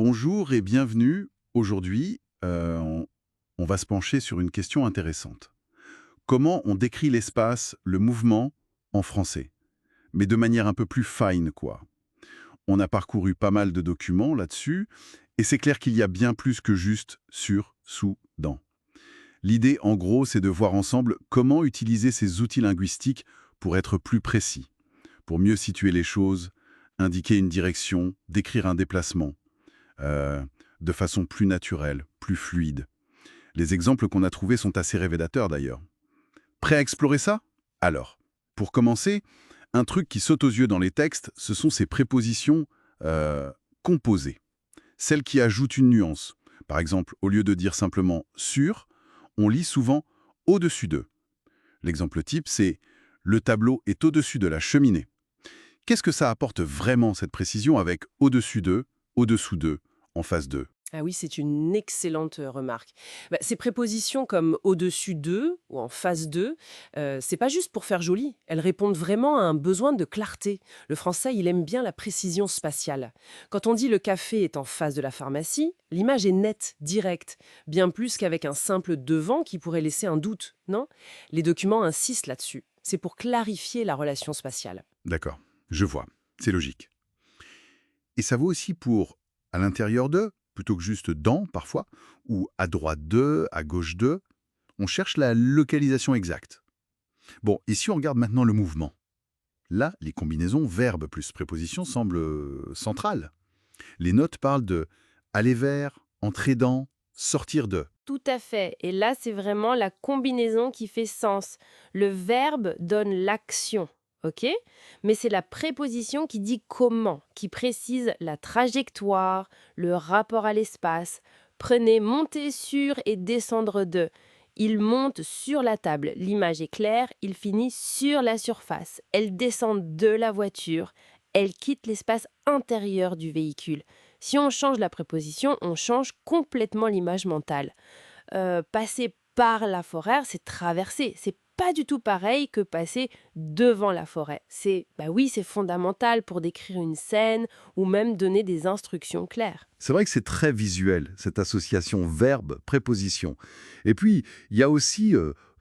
Bonjour et bienvenue. Aujourd'hui, on va se pencher sur une question intéressante. Comment on décrit l'espace, le mouvement, en français? Mais de manière un peu plus fine, quoi. On a parcouru pas mal de documents là-dessus, et c'est clair qu'il y a bien plus que juste sur, sous, dans. L'idée, en gros, c'est de voir ensemble comment utiliser ces outils linguistiques pour être plus précis, pour mieux situer les choses, indiquer une direction, décrire un déplacement. euh, de façon plus naturelle, plus fluide. Les exemples qu'on a trouvés sont assez révélateurs d'ailleurs. Prêt à explorer ça? Alors, pour commencer, un truc qui saute aux yeux dans les textes, ce sont ces prépositions composées, celles qui ajoutent une nuance. Par exemple, au lieu de dire simplement sur, on lit souvent au-dessus d'eux. L'exemple type, c'est le tableau est au-dessus de la cheminée. Qu'est-ce que ça apporte vraiment cette précision avec au-dessus d'eux, au-dessous d'eux, en face d'eux? Ah oui, c'est une excellente remarque. Ces prépositions comme au-dessus d'eux ou en face d'eux, c'est pas juste pour faire joli. Elles répondent vraiment à un besoin de clarté. Le français, il aime bien la précision spatiale. Quand on dit le café est en face de la pharmacie, l'image est nette, directe, bien plus qu'avec un simple devant qui pourrait laisser un doute, non? Les documents insistent là-dessus. C'est pour clarifier la relation spatiale. D'accord, je vois, c'est logique. Et ça vaut aussi pour à l'intérieur d'eux, plutôt que juste dans, parfois, ou à droite d'eux, à gauche d'eux. On cherche la localisation exacte. Bon, et si on regarde maintenant le mouvement? Là, les combinaisons verbe plus préposition semblent centrales. Les notes parlent de aller vers, entrer dans, sortir de. Tout à fait. Et là, c'est vraiment la combinaison qui fait sens. Le verbe donne l'action, ok? Mais c'est la préposition qui dit comment, qui précise la trajectoire, le rapport à l'espace. Prenez monter sur et descendre de. Il monte sur la table, l'image est claire, il finit sur la surface. Elle descend de la voiture, elle quitte l'espace intérieur du véhicule. Si on change la préposition, on change complètement l'image mentale. Passer par la forêt, c'est traverser. C'est pas du tout pareil que passer devant la forêt. Oui, c'est fondamental pour décrire une scène ou même donner des instructions claires. C'est vrai que c'est très visuel, cette association verbe-préposition. Et puis, il y a aussi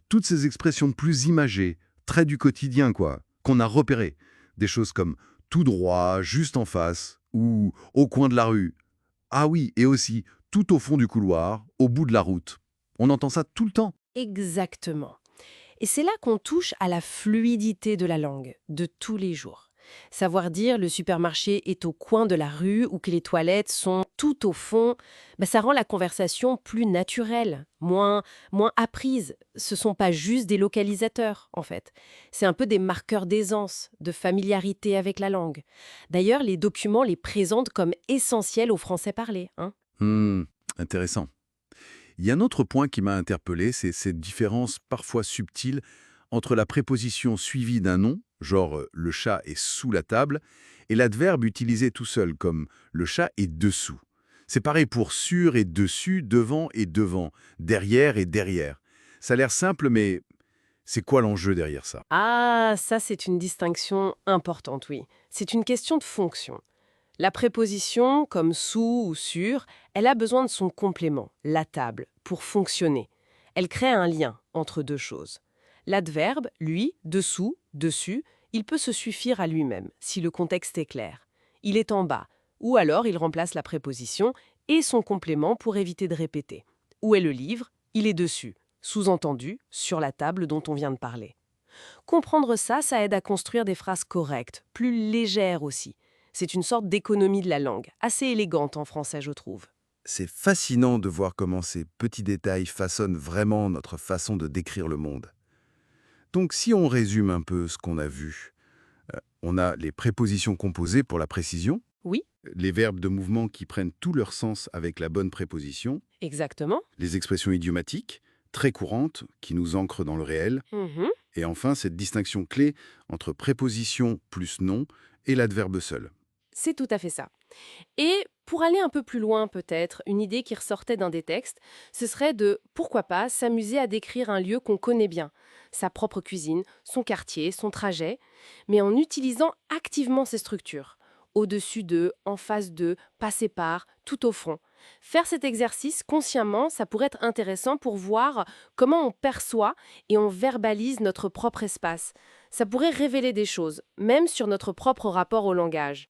toutes ces expressions plus imagées, traits du quotidien, quoi, qu'on a repérées. Des choses comme tout droit, juste en face, ou au coin de la rue. Ah oui, et aussi tout au fond du couloir, au bout de la route. On entend ça tout le temps. Exactement. Et c'est là qu'on touche à la fluidité de la langue, de tous les jours. Savoir dire le supermarché est au coin de la rue ou que les toilettes sont tout au fond, ça rend la conversation plus naturelle, moins apprise. Ce ne sont pas juste des localisateurs, en fait. C'est un peu des marqueurs d'aisance, de familiarité avec la langue. D'ailleurs, les documents les présentent comme essentiels au français parlé, hein. Hmm, intéressant. Il y a un autre point qui m'a interpellé, c'est cette différence parfois subtile entre la préposition suivie d'un nom, genre le chat est sous la table, et l'adverbe utilisé tout seul, comme le chat est dessous. C'est pareil pour sur et dessus, devant, derrière et derrière. Ça a l'air simple, mais c'est quoi l'enjeu derrière ça? Ah, ça c'est une distinction importante, oui. C'est une question de fonction. La préposition, comme sous ou sur, elle a besoin de son complément, la table, pour fonctionner. Elle crée un lien entre deux choses. L'adverbe, lui, dessous, dessus, il peut se suffire à lui-même, si le contexte est clair. Il est en bas, ou alors il remplace la préposition et son complément pour éviter de répéter. Où est le livre? Il est dessus, sous-entendu, sur la table dont on vient de parler. Comprendre ça, ça aide à construire des phrases correctes, plus légères aussi. C'est une sorte d'économie de la langue, assez élégante en français, je trouve. C'est fascinant de voir comment ces petits détails façonnent vraiment notre façon de décrire le monde. Donc si on résume un peu ce qu'on a vu, on a les prépositions composées pour la précision, Oui, les verbes de mouvement qui prennent tout leur sens avec la bonne préposition, exactement. les expressions idiomatiques, très courantes, qui nous ancrent dans le réel, Mhm. et enfin cette distinction clé entre préposition plus nom et l'adverbe seul. C'est tout à fait ça. Et pour aller un peu plus loin peut-être, une idée qui ressortait d'un des textes, ce serait de, pourquoi pas, s'amuser à décrire un lieu qu'on connaît bien, sa propre cuisine, son quartier, son trajet, mais en utilisant activement ces structures. au-dessus de, en face de, passer par, tout au fond. Faire cet exercice consciemment, ça pourrait être intéressant pour voir comment on perçoit et on verbalise notre propre espace. Ça pourrait révéler des choses, même sur notre propre rapport au langage.